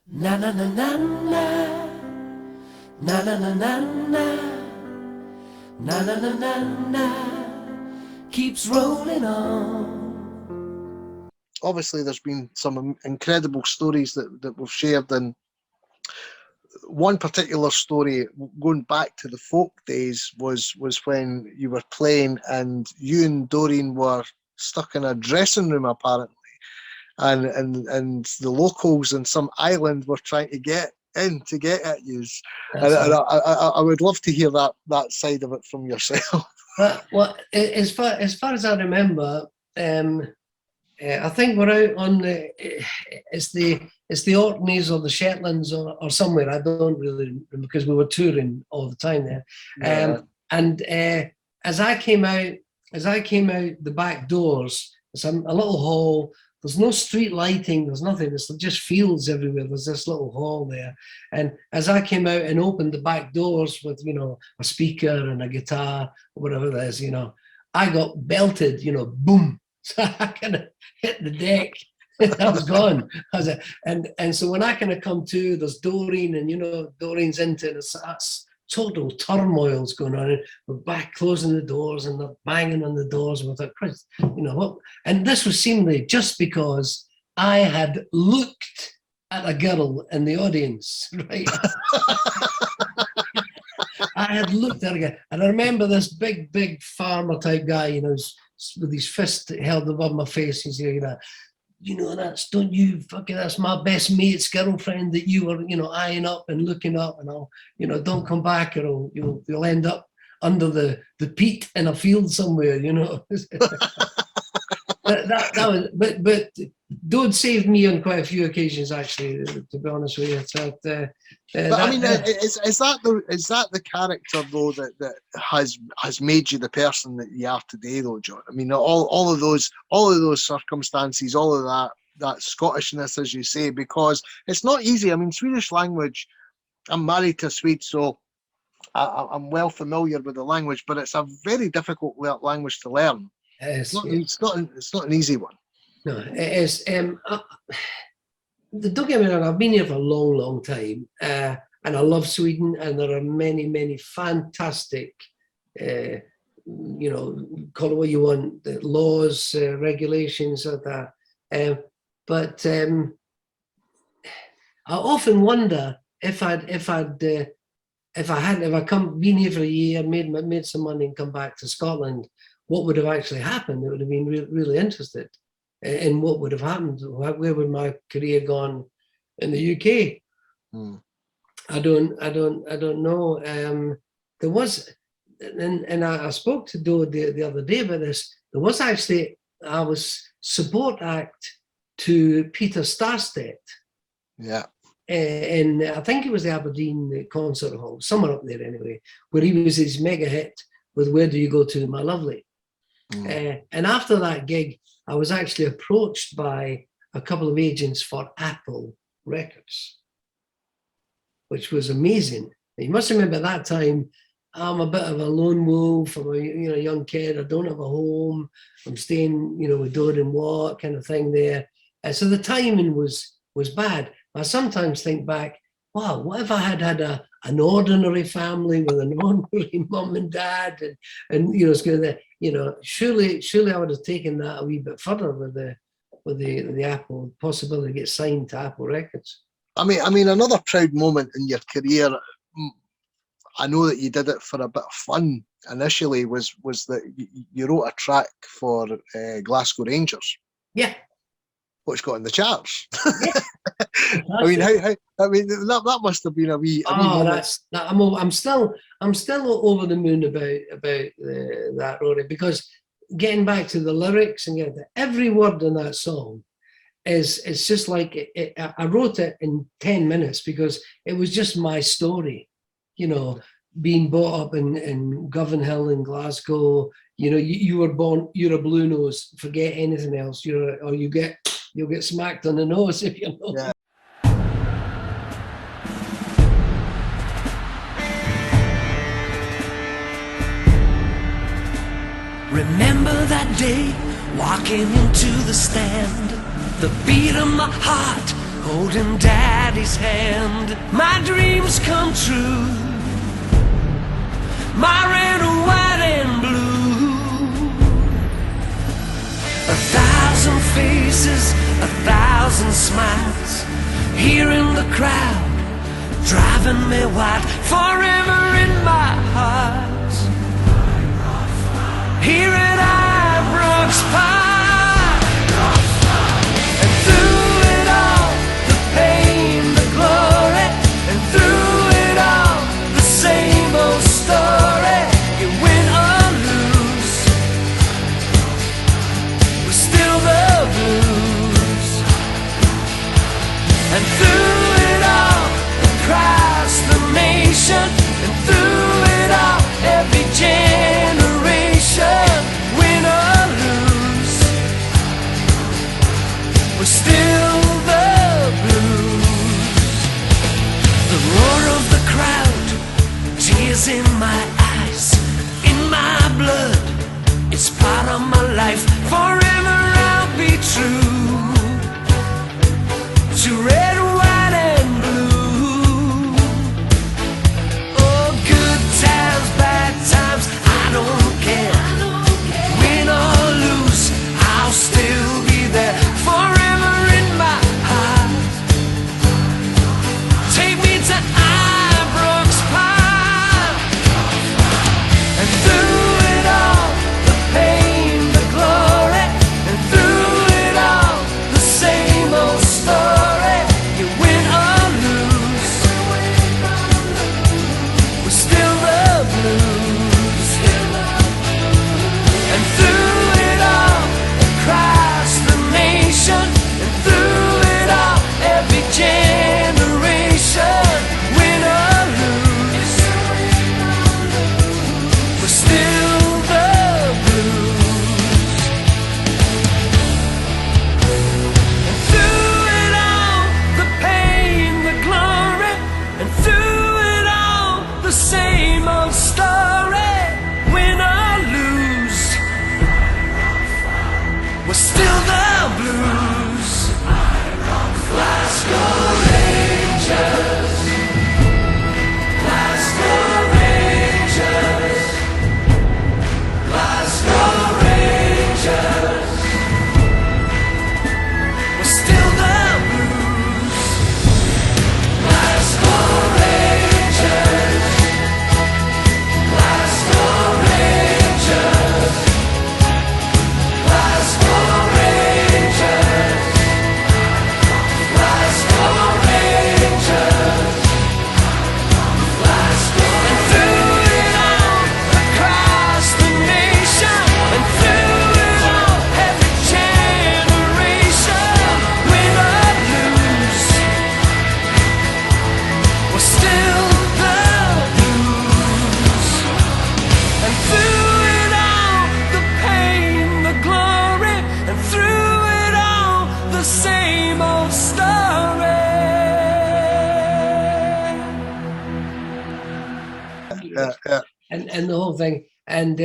Na na na na na, na na na na na, na na na na na, keeps rolling on. Obviously, there's been some incredible stories that we've shared, and one particular story going back to the folk days was when you were playing and you and Doreen were stuck in a dressing room apparently, and the locals in some island were trying to get in to get at you. And I would love to hear that side of it from yourself. Well, as far as I remember, I think we're out on it's the Orkneys or the Shetlands or somewhere. I don't really remember because we were touring all the time there. Yeah. And as I came out the back doors, it's a little hall. There's no street lighting. There's nothing. There's just fields everywhere. There's this little hall there. And as I came out and opened the back doors with, a speaker and a guitar or whatever that is, I got belted, boom. So I kind of hit the deck. I was gone. And so when I kind of come to, there's Doreen, and Doreen's into it. That's total turmoil's going on. And we're back closing the doors, and they're banging on the doors. And we thought, Christ, what? And this was seemingly just because I had looked at a girl in the audience, right? I had looked at a guy, and I remember this big farmer type guy, with his fist held above my face. He's like that. That's my best mate's girlfriend that you were, eyeing up and looking up, and I'll, don't come back, or you'll end up under the peat in a field somewhere, that was, but Dode saved me on quite a few occasions, actually, to be honest with you. So, is that the character though that has made you the person that you are today, though, John? I mean, all of those circumstances, all of that Scottishness, as you say, because it's not easy. I mean, Swedish language. I'm married to a Swede, so I'm well familiar with the language, but it's a very difficult language to learn. It's not an easy one. No, it is. Don't get me wrong, I've been here for a long time, and I love Sweden, and there are many fantastic, call it what you want, the laws, regulations like that. But I often wonder if I been here for a year, made some money, and come back to Scotland, what would have actually happened? It would have been really interested in what would have happened. Where would my career gone in the UK? I don't know. There was, and I spoke to Dode the other day about this. There was actually, I was support act to Peter Starstedt. Yeah. And I think it was the Aberdeen Concert Hall, somewhere up there anyway, where he was his mega hit with "Where Do You Go To, My Lovely." And after that gig, I was actually approached by a couple of agents for Apple Records, which was amazing. You must remember at that time, I'm a bit of a lone wolf. I'm a young kid. I don't have a home. I'm staying, with Dode and Watt kind of thing there. So the timing was bad. I sometimes think back, wow, what if I had an ordinary family with an ordinary mum and dad, and it's going to, surely I would have taken that a wee bit further with the Apple possibility to get signed to Apple Records. I mean, another proud moment in your career. I know that you did it for a bit of fun initially. Was that you wrote a track for Glasgow Rangers? Yeah. Which got in the charts. Yeah. I mean, that must have been a wee. I'm still over the moon about that, Rory, because getting back to the lyrics and every word in that song it's just like I wrote it in 10 minutes because it was just my story, being brought up in Govanhill in Glasgow. You were born, you're a blue nose. Forget anything else. You'll get smacked on the nose if you know. Yeah. Remember that day, walking into the stand, the beat of my heart holding daddy's hand. My dreams come true, my red, white and blue. 1,000 faces, 1,000 smiles, here in the crowd, driving me wild, forever in my heart. Here at Ibrox Park, and through it all, the pain, the glory, and through it all, the same old story. You win or lose, we're still the blues. And through it all, across the nation, and through it all, every generation, win or lose, we're still the blues. The roar of the crowd, tears in my eyes, in my blood, it's part of my life. Forever I'll be true to red, white and blue. Oh, good times, bad times, I don't care. Win or lose, I'll still be there, forever in my heart. Take me to Ibrox Park, and through it all, the pain, the glory, and through it all, the same old story. You win or lose, we're still the blues. And through it all, across the nation, and through it all, every generation, win or lose, we're still the blues. And through it all, the pain, the glory, and through it all, the same old story. Win or lose, we're still the blues. Glasgow Rangers, Glasgow Rangers, Glasgow Rangers, we're still the blues. Glasgow Rangers, Glasgow Rangers, Glasgow Rangers, Glasgow Rangers, Glasgow. And through it all, across the nation, and through it all, every generation, win or lose, we're still the blues. And through it all, the pain, the glory, and through it all, the same old story. Yeah. And the whole thing. And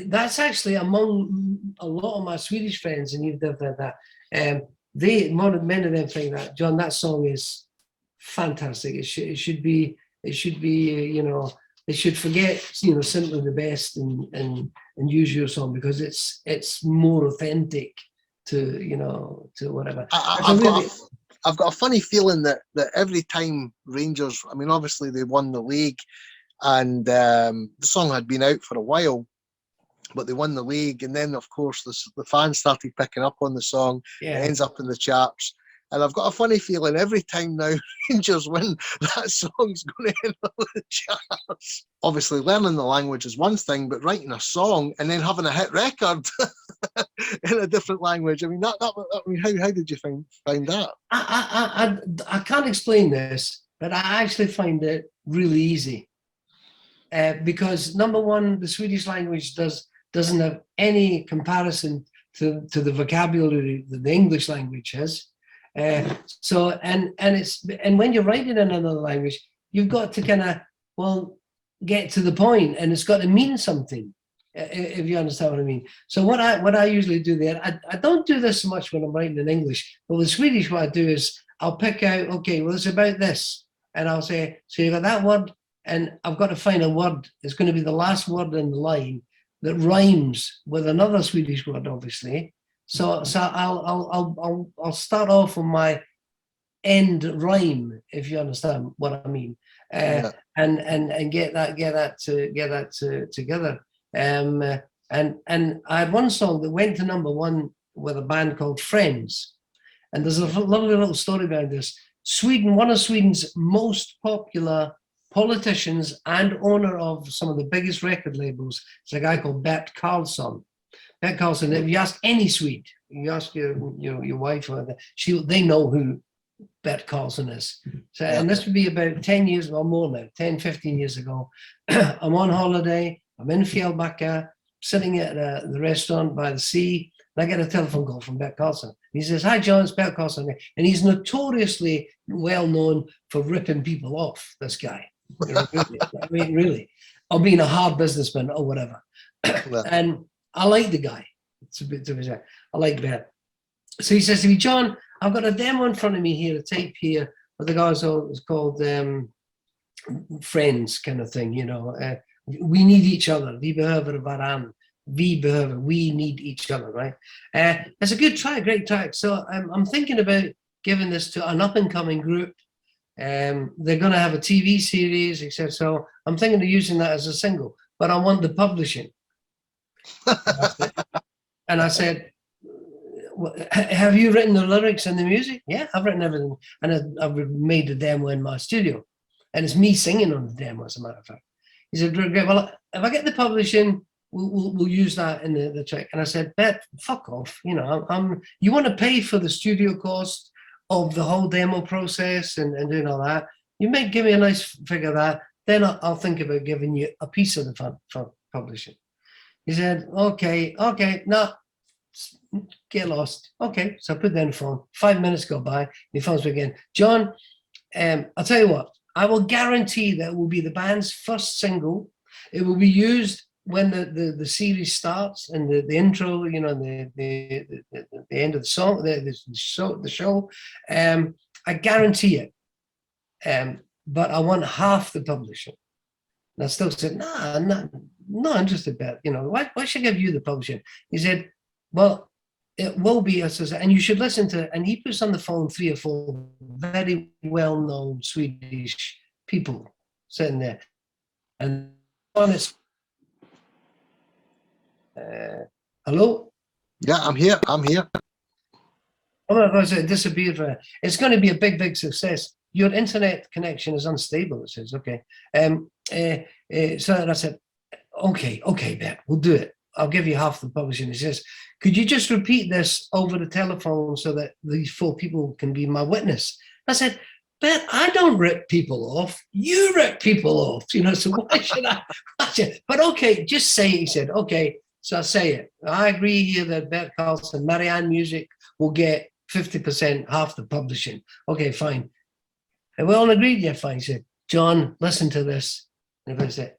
that's actually among a lot of my Swedish friends, and you've done that. Many of them think that, John, that song is fantastic. It should be, they should forget, simply the best and use your song, because it's more authentic to whatever. I've got a funny feeling that every time Rangers, I mean, obviously they won the league, and the song had been out for a while, but they won the league, and then of course the fans started picking up on the song. Yeah. It ends up in the charts, and I've got a funny feeling every time now Rangers win, that song's going to end up in the charts. Obviously, learning the language is one thing, but writing a song and then having a hit record in a different language, I mean, how did you find that? I can't explain this, but I actually find it really easy. Because number one, the Swedish language doesn't have any comparison to the vocabulary that the English language has. So when you're writing in another language, you've got to kind of get to the point, and it's got to mean something. If you understand what I mean. So what I usually do there, I don't do this so much when I'm writing in English, but with Swedish, what I do is I'll pick out, okay, well, it's about this. And I'll say, so you got that word, and I've got to find a word. It's going to be the last word in the line that rhymes with another Swedish word, obviously. So I'll start off with my end rhyme, if you understand what I mean, and get that together. And I had one song that went to number one with a band called Friends, and there's a lovely little story behind this. Sweden, one of Sweden's most popular politicians and owner of some of the biggest record labels, is a guy called Bert Karlsson. Bert Karlsson, if you ask any Swede, you ask your wife, or they know who Bert Karlsson is. So, and this would be about 10 years or more now, 10, 15 years ago. I'm on holiday, I'm in Fjällbacka, sitting at the restaurant by the sea, and I get a telephone call from Bert Karlsson. He says, "Hi, John, it's Bert Karlsson." And he's notoriously well known for ripping people off, this guy. Really. Or being a hard businessman or whatever. And I like the guy. I like Bert. So he says to me, "John, I've got a demo in front of me here, a tape here, but the guy's called Friends kind of thing, we need each other. Vi behöver varann. We need each other, right?" It's a good track, great track. So I'm thinking about giving this to an up-and-coming group. They're going to have a TV series, etc. So I'm thinking of using that as a single, but I want the publishing. And I said, "Have you written the lyrics and the music?" "Yeah, I've written everything. And I've made the demo in my studio. And it's me singing on the demo, as a matter of fact." He said, "Great, well, if I get the publishing, we'll use that in the track." And I said, "Bet, fuck off. You want to pay for the studio cost of the whole demo process and doing all that. You may give me a nice figure of that. Then I'll think about giving you a piece of the fund for publishing." He said, okay, no, get lost. Okay, so I put down the phone. 5 minutes go by. He phones me again. "John, I'll tell you what, I will guarantee that it will be the band's first single. It will be used when the series starts, and the intro, the end of the song, the show. I guarantee it. But I want half the publishing." And I still said, not interested, Bert. Why should I give you the publishing? He said, "Well, it will be," and you should listen to it. And he puts on the phone 3 or 4 very well-known Swedish people sitting there. And honest, hello? Yeah, I'm here. Oh, I was disappeared. It's going to be a big, big success. Your internet connection is unstable, it says. Okay. So I said, okay, Bert, we'll do it. I'll give you half the publishing. He says, "Could you just repeat this over the telephone so that these 4 people can be my witness?" I said, "Bert, I don't rip people off. You rip people off. So why should I? But okay, just say it." He said, "Okay." So I say it. "I agree here that Bert Karlsson, Marianne Music will get 50%, half the publishing." "Okay, fine." "And we all agreed?" "Yeah, fine." He said, "John, listen to this." And I said,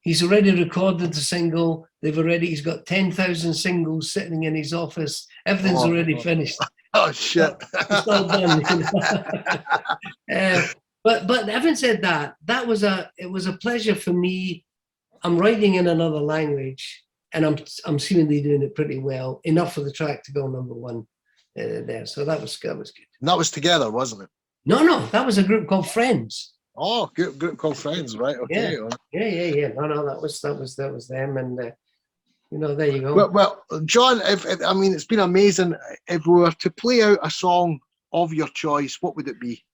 "He's already recorded the single. He's got 10,000 singles sitting in his office. Everything's already finished." Oh, shit. It's all done. But having said that, it was a pleasure for me. I'm writing in another language, and I'm seemingly doing it pretty well, enough for the track to go number one there. So that was good. And that was together, wasn't it? No, that was a group called Friends. Oh, group called Friends, right? Okay. Yeah. No, that was them, and there you go. Well, John, it's been amazing. If we were to play out a song of your choice, what would it be?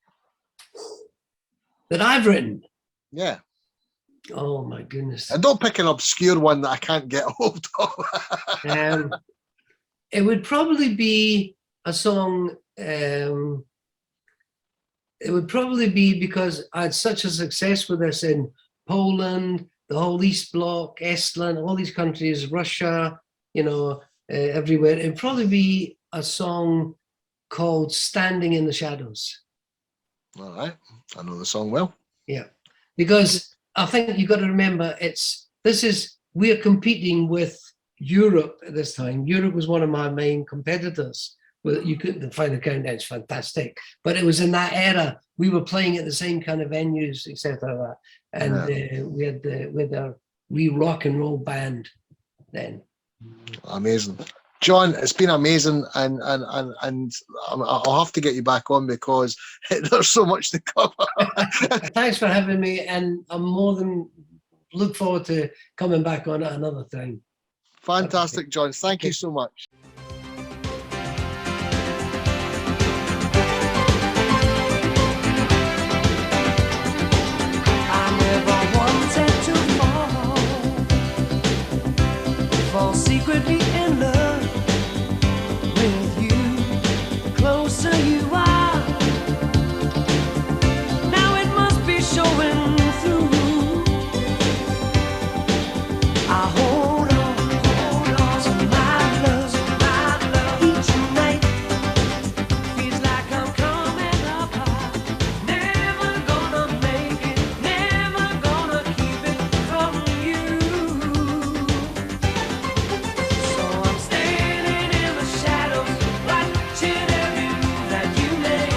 That I've written? Yeah. Oh my goodness! And don't pick an obscure one that I can't get hold of. It would probably be a song. It would probably be because I had such a success with this in Poland, the whole East Bloc, Estland, all these countries, Russia, everywhere. It'd probably be a song called "Standing in the Shadows." All right. I know the song well. Yeah. Because I think you've got to remember we're competing with Europe at this time. Europe was one of my main competitors well, you couldn't. The Final Countdown's fantastic, but it was in that era. We were playing at the same kind of venues, etc. And we had our wee rock and roll band then. Amazing. John, it's been amazing, and I'll have to get you back on because there's so much to cover. Thanks for having me, and I'm more than look forward to coming back on at another time. Fantastic, John. Thank you so much. I never wanted to fall secretly in love with you. The closer you are, now it must be showing through. I hold on to my love each night. Feels like I'm coming apart. Never gonna make it, never gonna keep it from you. So I'm standing in the shadows, watching every move that you make.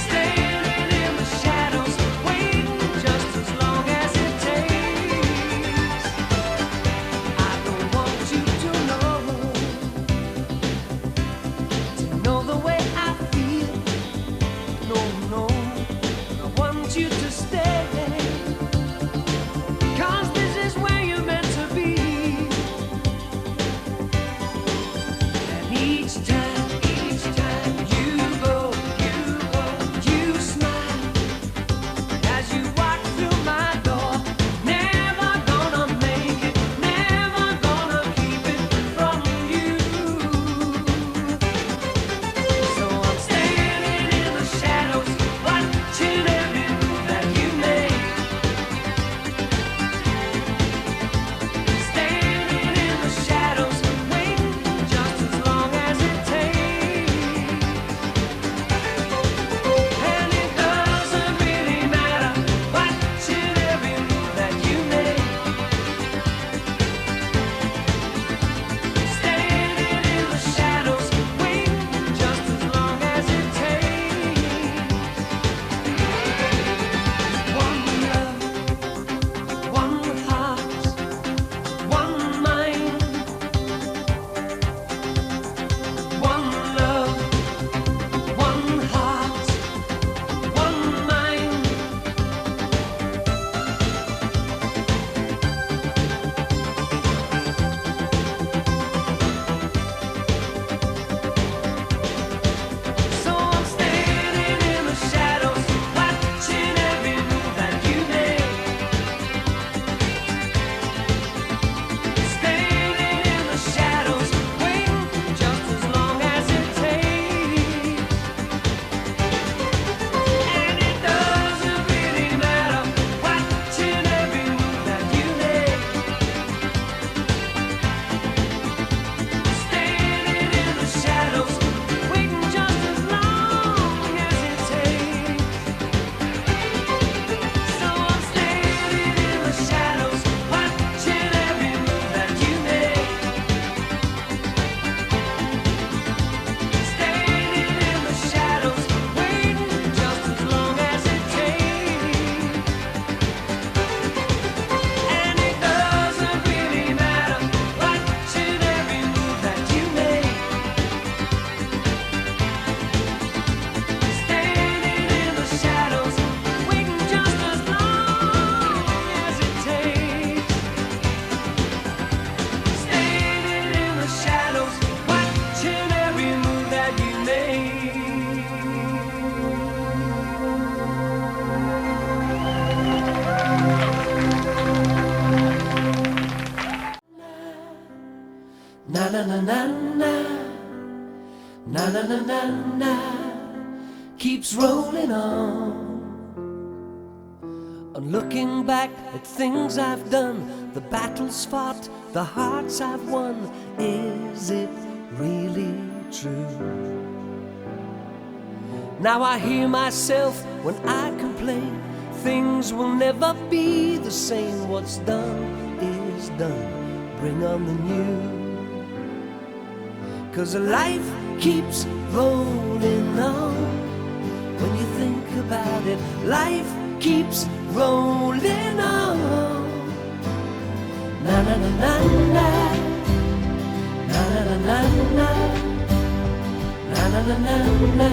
Standing in the shadows, waiting just as long as it takes. I don't want you to know the way I feel. No, I want you to stay. 'Cause this is where you're meant to be. And each time you go, you smile as you walk through my door. Never gonna make it, never gonna keep it from you. So I'm standing in the shadows, watching every move that you make. Standing in the shadows, waiting just as long as it takes. And it doesn't really matter, watching every move that you make. Standing in the shadows, waiting just as long as it takes. One love, one heart, one mind. One love, one heart, one mind. So I'm standing in the shadows, watching every move that you make. Standing in the shadows, waiting just as long as it takes. And it doesn't really matter, watching every move that you make. Standing in the shadows, waiting just as long as it takes. So I'm standing in the shadows, watching every move that you make. Standing in the shadows, waiting just as long as it takes. And it doesn't really matter, watching every move that you make. Standing in the shadows, waiting just as long as it takes. Standing in the shadows, watching every move that you make. Na na na na na, na na na na na, keeps rolling on. On looking back at things I've done, the battles fought, the hearts I've won. Is it really true? Now I hear myself when I complain. Things will never be the same. What's done is done. Bring on the new. 'cause life keeps rolling on. When you think about it, life keeps rolling on. Na na na na na, na na na na na, na na na na na,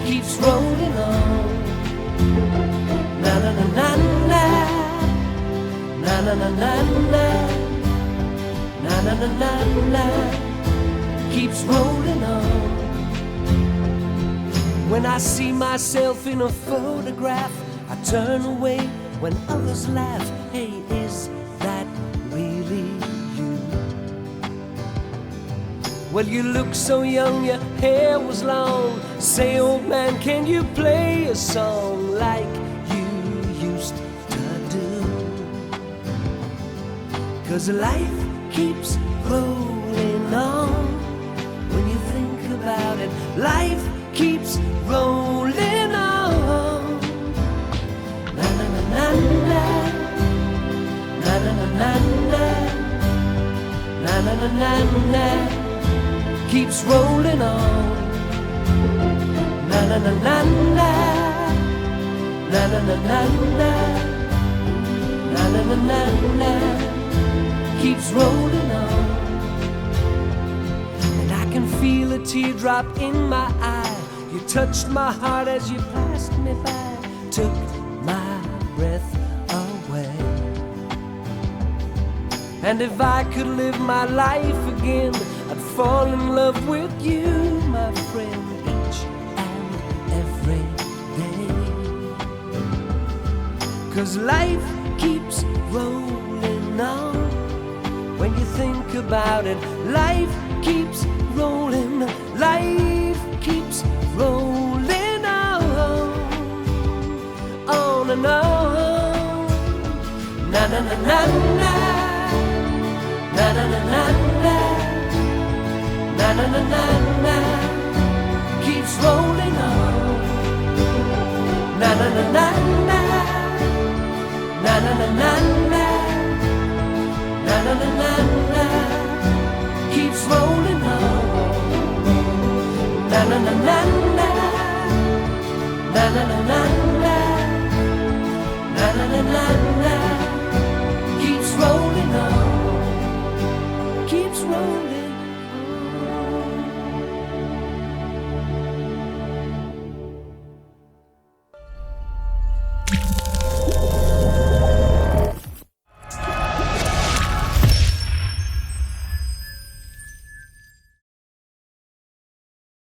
keeps rolling on. Na na na na na, na na na na na, na na na na na, keeps rolling on. When I see myself in a photograph, I turn away when others laugh. Hey, is that really you? Well, you look so young, your hair was long. Say, old man, can you play a song like you used to do? 'Cause life keeps rolling on. When you think about it, life keeps rolling on. Na na na na na, na na na na na, na na na na na, keeps rolling on. Na na na na na, na na na na na, na na na na na, keeps rolling on. And I can feel a teardrop in my eye. You touched my heart as you passed me by, took my breath away. And if I could live my life again, I'd fall in love with you, my friend, each and every day. 'Cause life keeps rolling on. When you think about it, life keeps rolling, life keeps rolling on and on. Na na na na na, na na na na na, na na na na na, keeps rolling on. Na na na na na, na na na na na, na na na na na, keeps rolling on. Na na na na na, na na na na.